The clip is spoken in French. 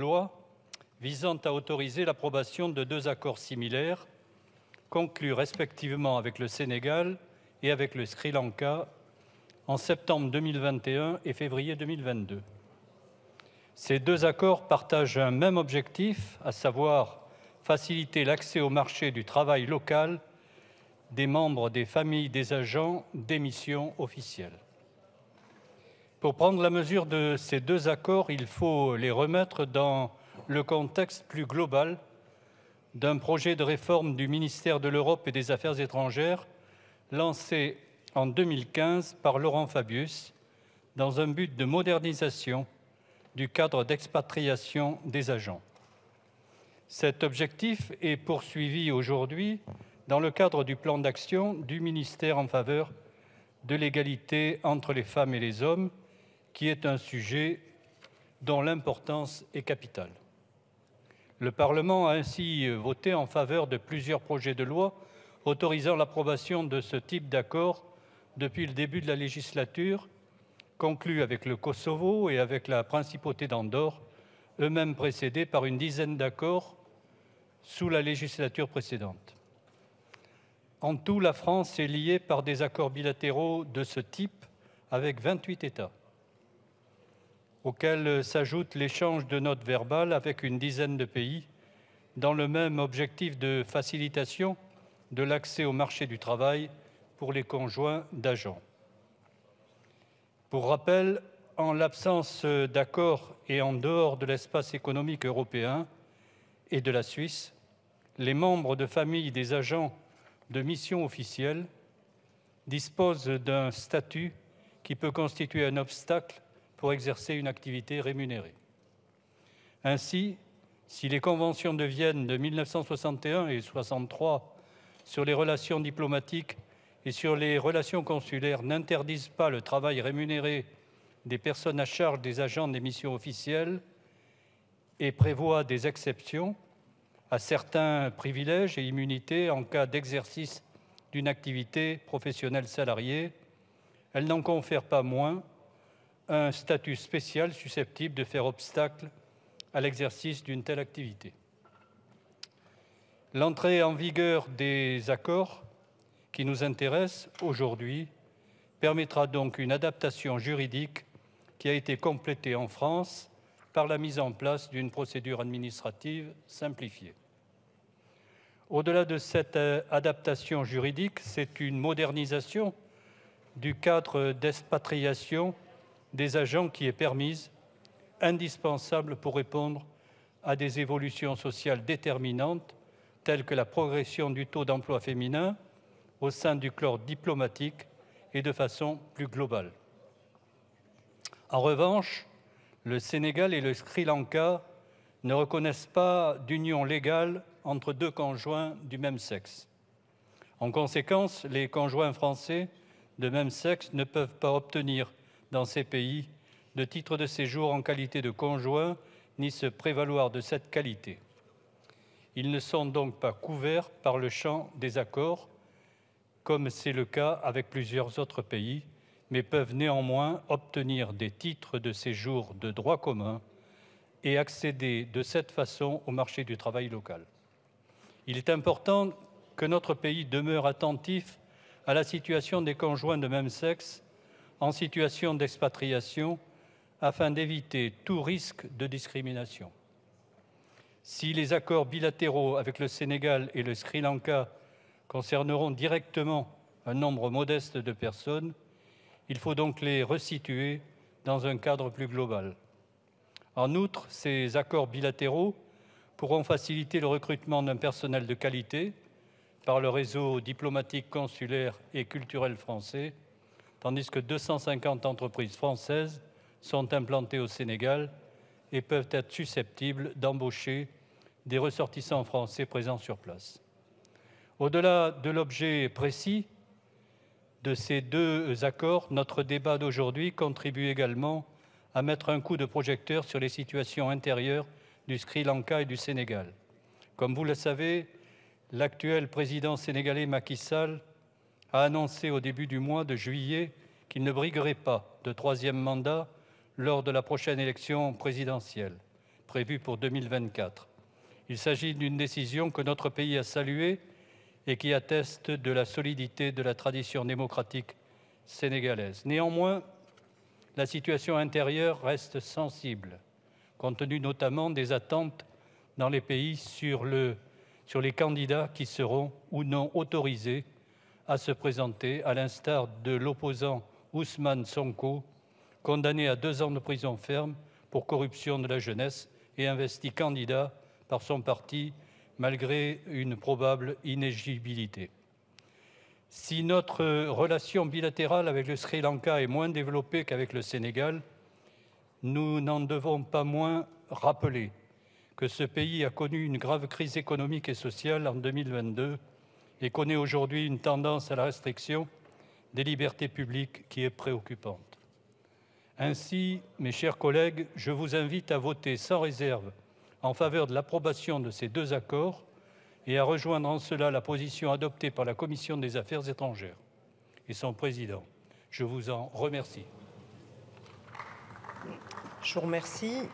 loi visant à autoriser l'approbation de deux accords similaires conclus respectivement avec le Sénégal et avec le Sri Lanka en septembre 2021 et février 2022. Ces deux accords partagent un même objectif, à savoir faciliter l'accès au marché du travail local des membres des familles des agents des missions officielles. Pour prendre la mesure de ces deux accords, il faut les remettre dans le contexte plus global d'un projet de réforme du ministère de l'Europe et des Affaires étrangères lancé en 2015 par Laurent Fabius dans un but de modernisation du cadre d'expatriation des agents. Cet objectif est poursuivi aujourd'hui dans le cadre du plan d'action du ministère en faveur de l'égalité entre les femmes et les hommes, qui est un sujet dont l'importance est capitale. Le Parlement a ainsi voté en faveur de plusieurs projets de loi autorisant l'approbation de ce type d'accord depuis le début de la législature, conclus avec le Kosovo et avec la Principauté d'Andorre, eux-mêmes précédés par une dizaine d'accords sous la législature précédente. En tout, la France est liée par des accords bilatéraux de ce type avec 28 États, auxquels s'ajoute l'échange de notes verbales avec une dizaine de pays, dans le même objectif de facilitation de l'accès au marché du travail pour les conjoints d'agents. Pour rappel, en l'absence d'accord et en dehors de l'espace économique européen et de la Suisse, les membres de famille des agents de mission officielle disposent d'un statut qui peut constituer un obstacle pour exercer une activité rémunérée. Ainsi, si les conventions de Vienne de 1961 et 1963 sur les relations diplomatiques et sur les relations consulaires n'interdisent pas le travail rémunéré des personnes à charge des agents des missions officielles et prévoient des exceptions à certains privilèges et immunités en cas d'exercice d'une activité professionnelle salariée, elles n'en confèrent pas moins un statut spécial susceptible de faire obstacle à l'exercice d'une telle activité. L'entrée en vigueur des accords qui nous intéressent aujourd'hui permettra donc une adaptation juridique qui a été complétée en France par la mise en place d'une procédure administrative simplifiée. Au-delà de cette adaptation juridique, c'est une modernisation du cadre d'expatriation des agents qui est permise, indispensable pour répondre à des évolutions sociales déterminantes telles que la progression du taux d'emploi féminin au sein du corps diplomatique et de façon plus globale. En revanche, le Sénégal et le Sri Lanka ne reconnaissent pas d'union légale entre deux conjoints du même sexe. En conséquence, les conjoints français de même sexe ne peuvent pas obtenir dans ces pays de titre de séjour en qualité de conjoint ni se prévaloir de cette qualité. Ils ne sont donc pas couverts par le champ des accords, comme c'est le cas avec plusieurs autres pays, mais peuvent néanmoins obtenir des titres de séjour de droit commun et accéder de cette façon au marché du travail local. Il est important que notre pays demeure attentif à la situation des conjoints de même sexe en situation d'expatriation afin d'éviter tout risque de discrimination. Si les accords bilatéraux avec le Sénégal et le Sri Lanka concerneront directement un nombre modeste de personnes, il faut donc les resituer dans un cadre plus global. En outre, ces accords bilatéraux pourront faciliter le recrutement d'un personnel de qualité par le réseau diplomatique, consulaire et culturel français, tandis que 250 entreprises françaises sont implantées au Sénégal et peuvent être susceptibles d'embaucher des ressortissants français présents sur place. Au-delà de l'objet précis de ces deux accords, notre débat d'aujourd'hui contribue également à mettre un coup de projecteur sur les situations intérieures du Sri Lanka et du Sénégal. Comme vous le savez, l'actuel président sénégalais Macky Sall a annoncé au début du mois de juillet qu'il ne briguerait pas de troisième mandat lors de la prochaine élection présidentielle, prévue pour 2024. Il s'agit d'une décision que notre pays a saluée et qui atteste de la solidité de la tradition démocratique sénégalaise. Néanmoins, la situation intérieure reste sensible, compte tenu notamment des attentes dans les pays sur les candidats qui seront ou non autorisés à se présenter, à l'instar de l'opposant Ousmane Sonko, condamné à 2 ans de prison ferme pour corruption de la jeunesse et investi candidat par son parti malgré une probable inéligibilité. Si notre relation bilatérale avec le Sri Lanka est moins développée qu'avec le Sénégal, nous n'en devons pas moins rappeler que ce pays a connu une grave crise économique et sociale en 2022 et connaît aujourd'hui une tendance à la restriction des libertés publiques qui est préoccupante. Ainsi, mes chers collègues, je vous invite à voter sans réserve en faveur de l'approbation de ces 2 accords et à rejoindre en cela la position adoptée par la Commission des Affaires étrangères et son président. Je vous en remercie. Je vous remercie.